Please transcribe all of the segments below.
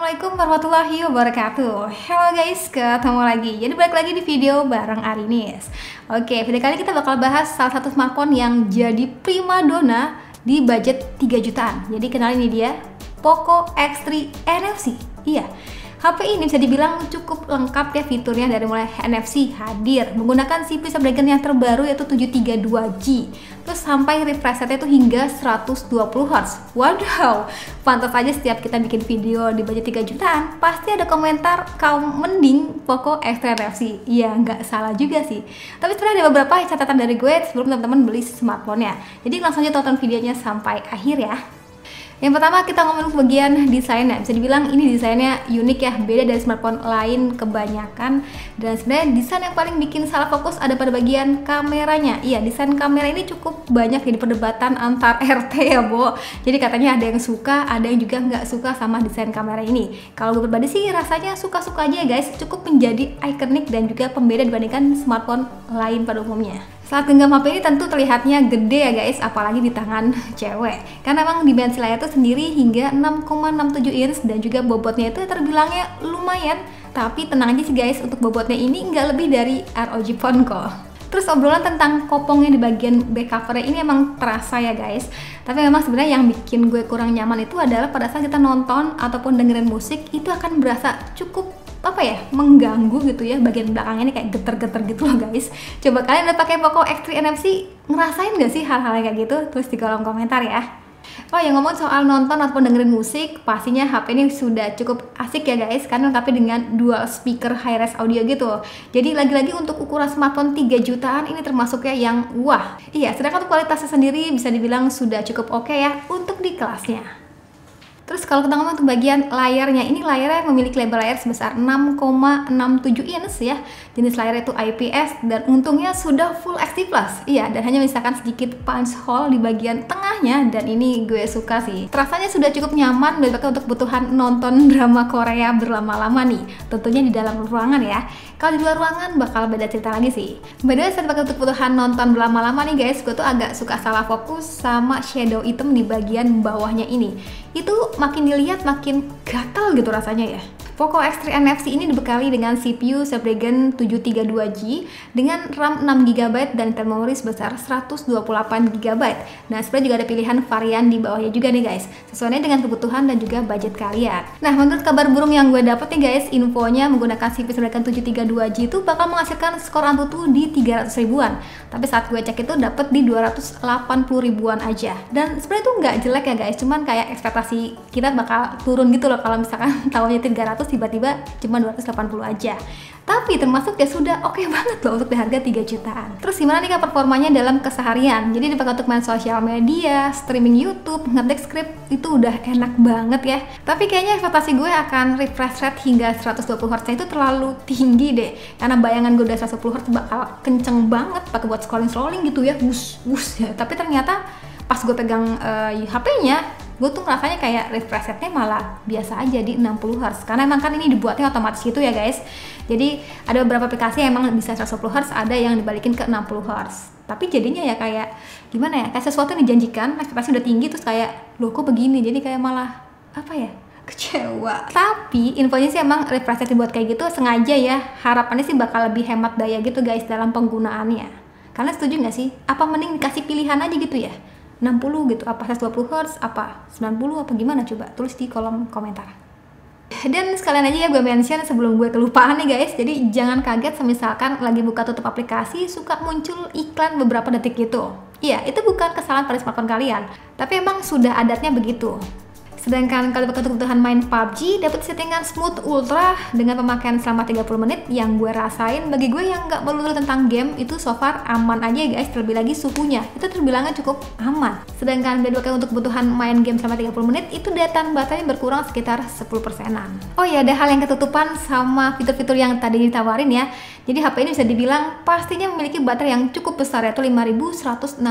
Assalamualaikum warahmatullahi wabarakatuh. Halo guys, ketemu lagi. Jadi balik lagi di video bareng Arinis. Oke, video kali kita bakal bahas salah satu smartphone yang jadi primadona di budget 3 jutaan. Jadi kenalin ini dia, Poco X3 NFC. Iya, HP ini bisa dibilang cukup lengkap ya fiturnya, dari mulai NFC hadir, menggunakan CPU Snapdragon yang terbaru yaitu 732G, terus sampai refresh rate itu hingga 120Hz. Wadaw, pantas aja setiap kita bikin video di budget 3 jutaan, pasti ada komentar kaum mending Poco X3 NFC. Iya, nggak salah juga sih. Tapi sebenarnya ada beberapa catatan dari gue sebelum teman-teman beli smartphone-nya. Jadi langsung aja tonton videonya sampai akhir ya. Yang pertama kita ngomongin bagian desainnya. Bisa dibilang ini desainnya unik ya, beda dari smartphone lain kebanyakan. Dan sebenarnya desain yang paling bikin salah fokus ada pada bagian kameranya. Iya, desain kamera ini cukup banyak jadi perdebatan antar RT ya, Bo. Jadi katanya ada yang suka, ada yang juga nggak suka sama desain kamera ini. Kalau gue pribadi sih rasanya suka-suka aja ya guys, cukup menjadi ikonik dan juga pembeda dibandingkan smartphone lain pada umumnya. Saat genggam HP ini tentu terlihatnya gede ya guys, apalagi di tangan cewek. Karena emang dimensi layar itu sendiri hingga 6,67 inch dan juga bobotnya itu terbilangnya lumayan. Tapi tenang aja sih guys, untuk bobotnya ini nggak lebih dari ROG Phone kok. Terus obrolan tentang kopongnya di bagian back covernya ini emang terasa ya guys. Tapi memang sebenarnya yang bikin gue kurang nyaman itu adalah pada saat kita nonton ataupun dengerin musik itu akan berasa cukup mengganggu gitu ya, bagian belakangnya ini kayak geter-geter gitu loh guys. Coba kalian udah pakai Poco X3 NFC, ngerasain gak sih hal-hal kayak gitu? Tulis di kolom komentar ya. Oh yang ngomong soal nonton ataupun dengerin musik, pastinya HP ini sudah cukup asik ya guys, karena lengkapi dengan dual speaker high-res audio gitu. Jadi lagi-lagi untuk ukuran smartphone 3 jutaan ini termasuk ya yang wah. Iya, sedangkan untuk kualitasnya sendiri bisa dibilang sudah cukup oke ya untuk di kelasnya. Terus kalau kita ngomong untuk bagian layarnya, ini layarnya memiliki lebar layar sebesar 6,67 inch ya. Jenis layar itu IPS dan untungnya sudah Full HD+. Iya, dan hanya menyisakan sedikit punch hole di bagian tengahnya dan ini gue suka sih. Terasanya sudah cukup nyaman dan dipakai untuk kebutuhan nonton drama Korea berlama-lama nih. Tentunya di dalam ruangan ya. Kalau di luar ruangan bakal beda cerita lagi sih. By the way, saat dipakai untuk kebutuhan nonton berlama-lama nih guys, gue tuh agak suka salah fokus sama shadow hitam di bagian bawahnya ini. Itu makin dilihat makin gatal gitu rasanya ya. Poco X3 NFC ini dibekali dengan CPU Snapdragon 732G dengan RAM 6GB dan internal memori sebesar 128GB. Nah, sebenarnya juga ada pilihan varian di bawahnya juga nih guys, sesuai dengan kebutuhan dan juga budget kalian. Nah, menurut kabar burung yang gue dapet nih guys, infonya menggunakan CPU Snapdragon 732G itu bakal menghasilkan skor Antutu di 300 ribuan. Tapi saat gue cek itu dapet di 280 ribuan aja. Dan sebenarnya itu nggak jelek ya guys, cuman kayak ekspektasi kita bakal turun gitu loh kalau misalkan tahunnya 300 tiba-tiba cuma 280 aja. Tapi termasuk ya sudah oke banget loh untuk di harga 3 jutaan. Terus gimana nih kak performanya dalam keseharian? Jadi dipakai untuk main sosial media, streaming YouTube, ngetik script itu udah enak banget ya. Tapi kayaknya ekspektasi gue akan refresh rate hingga 120Hz itu terlalu tinggi deh. Karena bayangan gue udah 120Hz bakal kenceng banget pakai buat scrolling gitu ya, wush ya. Tapi ternyata pas gue pegang HP-nya, gue tuh ngerasanya kayak refresh rate-nya malah biasa aja di 60Hz. Karena emang kan ini dibuatnya otomatis gitu ya guys. Jadi ada beberapa aplikasi yang emang bisa 120Hz, ada yang dibalikin ke 60Hz. Tapi jadinya ya kayak gimana ya, kayak sesuatu yang dijanjikan, ekspektasi udah tinggi terus kayak loh kok begini, jadi kayak malah apa ya, kecewa. Tapi infonya sih emang refresh rate dibuat kayak gitu sengaja ya. Harapannya sih bakal lebih hemat daya gitu guys dalam penggunaannya. Kalian setuju nggak sih? Apa mending dikasih pilihan aja gitu ya? 60 gitu, apa 120Hz, apa 90, apa gimana coba? Tulis di kolom komentar. Dan sekalian aja ya gue mention sebelum gue kelupaan nih guys, jadi jangan kaget misalkan lagi buka tutup aplikasi suka muncul iklan beberapa detik gitu. Iya, itu bukan kesalahan pada smartphone kalian, tapi emang sudah adatnya begitu. Sedangkan kalau pakai kebutuhan main PUBG, dapat settingan smooth ultra dengan pemakaian selama 30 menit. Yang gue rasain, bagi gue yang nggak melulu tentang game, itu so far aman aja ya guys. Terlebih lagi suhunya, itu terbilangnya cukup aman. Sedangkan bila dipakai untuk kebutuhan main game selama 30 menit, itu daya tahan baterainya berkurang sekitar 10%-an. Oh iya, ada hal yang ketutupan sama fitur-fitur yang tadi ditawarin ya. Jadi HP ini bisa dibilang pastinya memiliki baterai yang cukup besar, yaitu 5160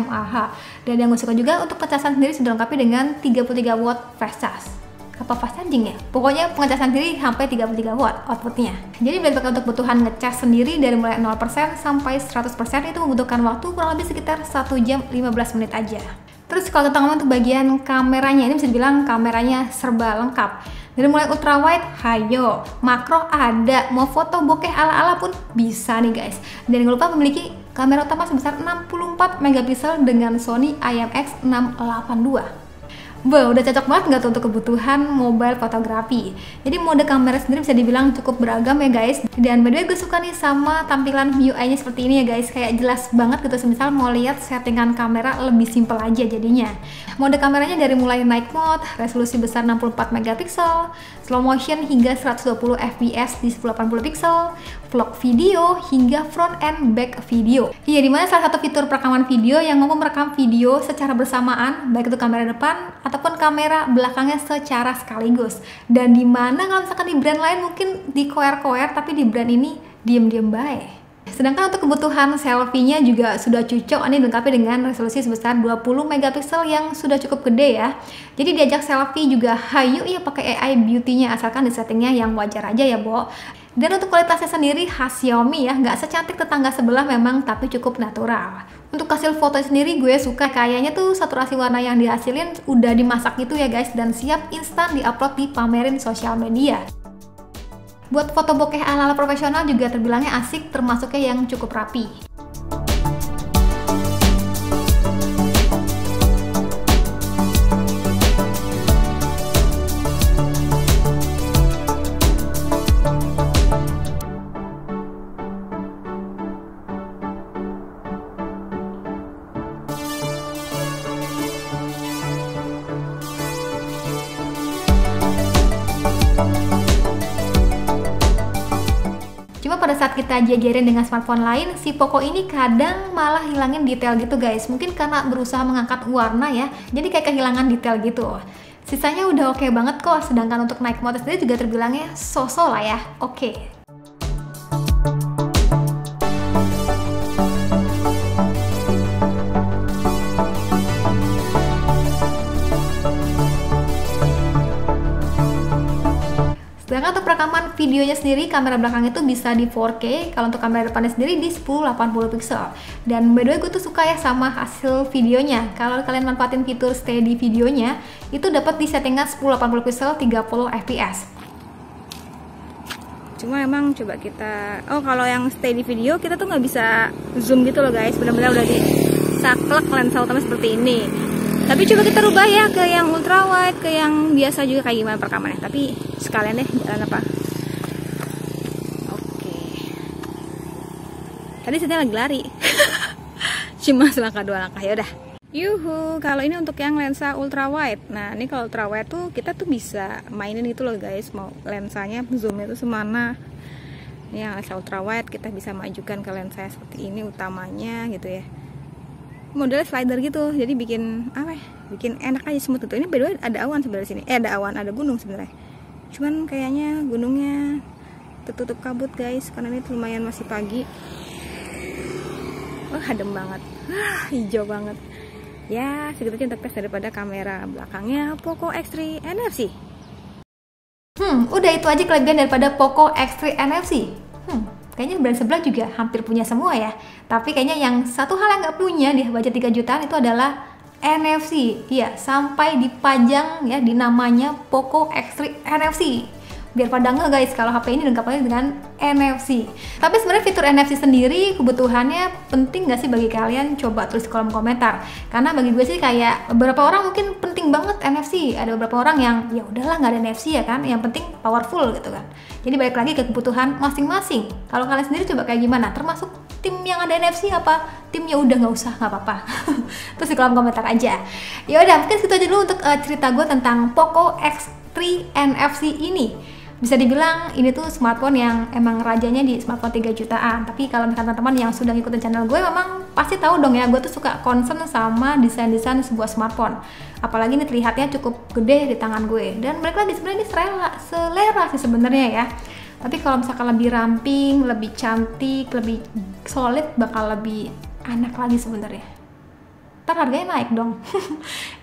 mAh. Dan yang gue suka juga untuk pencasan sendiri sudah lengkapi dengan 33 watt fast charge. Apa fast charging ya? Pokoknya pengecasan sendiri sampai 33 watt outputnya. Jadi bila dipakai untuk kebutuhan ngecas sendiri dari mulai 0% sampai 100% itu membutuhkan waktu kurang lebih sekitar 1 jam 15 menit aja. Terus kalau kita ngomong untuk bagian kameranya, ini bisa dibilang kameranya serba lengkap. Dari mulai ultrawide, hayo, makro ada, mau foto bokeh ala-ala pun bisa nih guys. Dan jangan lupa memiliki kamera utama sebesar 64 megapiksel dengan Sony IMX682. Wah, udah cocok banget nggak tuh untuk kebutuhan mobile fotografi. Jadi mode kamera sendiri bisa dibilang cukup beragam ya guys. Dan by the way gue suka nih sama tampilan UI-nya seperti ini ya guys. Kayak jelas banget gitu, semisal mau lihat settingan kamera lebih simple aja jadinya. Mode kameranya dari mulai night mode, resolusi besar 64 megapiksel, slow motion hingga 120 fps di 1080 pixel, vlog video hingga front and back video. Iya, dimana salah satu fitur perekaman video yang mau merekam video secara bersamaan, baik itu kamera depan ataupun kamera belakangnya secara sekaligus. Dan dimana kalau misalkan di brand lain mungkin dikoer-koer, tapi di brand ini diem-diem baik. Sedangkan untuk kebutuhan selfie-nya juga sudah cocok, ini dilengkapi dengan resolusi sebesar 20 megapiksel yang sudah cukup gede ya. Jadi diajak selfie juga hayu ya pakai AI beauty-nya, asalkan di settingnya yang wajar aja ya, Bo. Dan untuk kualitasnya sendiri khas Xiaomi ya, nggak secantik tetangga sebelah memang, tapi cukup natural. Untuk hasil foto sendiri gue suka, kayaknya tuh saturasi warna yang dihasilin udah dimasak gitu ya guys, dan siap instan diupload dipamerin sosial media. Buat foto bokeh ala-ala profesional juga terbilangnya asik, termasuknya yang cukup rapi. Cuma pada saat kita jajarin dengan smartphone lain, si Poco ini kadang malah hilangin detail gitu guys. Mungkin karena berusaha mengangkat warna ya, jadi kayak kehilangan detail gitu. Sisanya udah oke banget kok, sedangkan untuk night mode sendiri juga terbilangnya so-so lah ya, oke. Sedangkan untuk perekaman videonya sendiri, kamera belakang itu bisa di 4K, kalau untuk kamera depannya sendiri di 1080 pixel. Dan by the way gue tuh suka ya sama hasil videonya. Kalau kalian manfaatin fitur steady videonya, itu dapat di settingan 1080 pixel 30 fps. Cuma emang coba kita, kalau yang steady video kita tuh nggak bisa zoom gitu loh guys, benar-benar udah disaklek lensa utama seperti ini. Tapi coba kita rubah ya ke yang ultrawide, ke yang biasa juga kayak gimana perekamannya. Tapi sekalian deh jalan apa. Oke. Tadi saya lagi lari. Cuma selangkah dua langkah, ya udah. Yuhu, kalau ini untuk yang lensa ultrawide. Nah, ini kalau ultrawide tuh kita tuh bisa mainin gitu loh guys, mau lensanya zoomnya tuh semana. Ini yang lensa ultrawide kita bisa majukan ke lensa seperti ini utamanya gitu ya. Modelnya slider gitu, jadi bikin apa ya, bikin enak aja, smooth gitu. Ini by the way ada awan sebenarnya sini, ada awan, ada gunung sebenarnya. Cuman kayaknya gunungnya tertutup kabut guys, karena ini lumayan masih pagi. Adem banget, hijau banget. Ya segitu aja untuk tes daripada kamera belakangnya Poco X3 NFC. Udah itu aja kelebihan daripada Poco X3 NFC. Kayaknya brand sebelah juga hampir punya semua ya. Tapi kayaknya yang satu hal yang nggak punya di budget 3 jutaan itu adalah NFC. Iya, sampai dipajang ya di namanya Poco X3 NFC. Biar pada nggak guys kalau HP ini lengkapnya dengan NFC. Tapi sebenarnya fitur NFC sendiri kebutuhannya penting nggak sih bagi kalian? Coba tulis di kolom komentar. Karena bagi gue sih kayak beberapa orang mungkin penting banget NFC. Ada beberapa orang yang ya udahlah nggak ada NFC ya kan. Yang penting powerful gitu kan. Jadi balik lagi ke kebutuhan masing-masing. Kalau kalian sendiri coba kayak gimana? Termasuk tim yang ada NFC apa timnya udah nggak usah, nggak apa-apa. Terus di kolom komentar aja. Ya udah, mungkin segitu aja dulu untuk cerita gue tentang Poco X3 NFC ini. Bisa dibilang ini tuh smartphone yang emang rajanya di smartphone 3 jutaan. Tapi kalau misalkan teman-teman yang sudah ngikutin channel gue memang pasti tahu dong ya, gue tuh suka concern sama desain-desain sebuah smartphone. Apalagi ini terlihatnya cukup gede di tangan gue. Dan balik lagi sebenarnya ini selera sih sebenarnya ya. Tapi kalau misalkan lebih ramping, lebih cantik, lebih solid, bakal lebih enak lagi sebenarnya. Ntar harganya naik dong.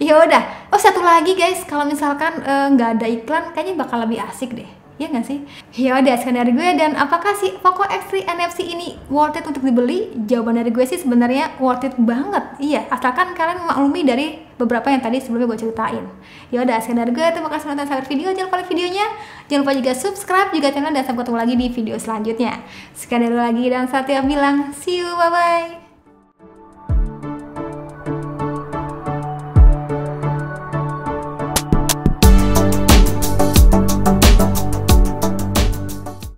Ya udah. Satu lagi guys, kalau misalkan nggak ada iklan, kayaknya bakal lebih asik deh. Iya nggak sih? Ya udah, sekian dari gue. Dan apakah si Poco X3 NFC ini worth it untuk dibeli? Jawaban dari gue sih sebenarnya worth it banget. Iya, asalkan kalian memaklumi dari beberapa yang tadi sebelumnya gue ceritain. Ya udah, sekian dari gue. Terima kasih sudah nonton video. Jangan lupa like videonya. Jangan lupa juga subscribe juga channel, dan sampai ketemu lagi di video selanjutnya. Sekian dari gue lagi, dan Satya bilang see you, bye bye.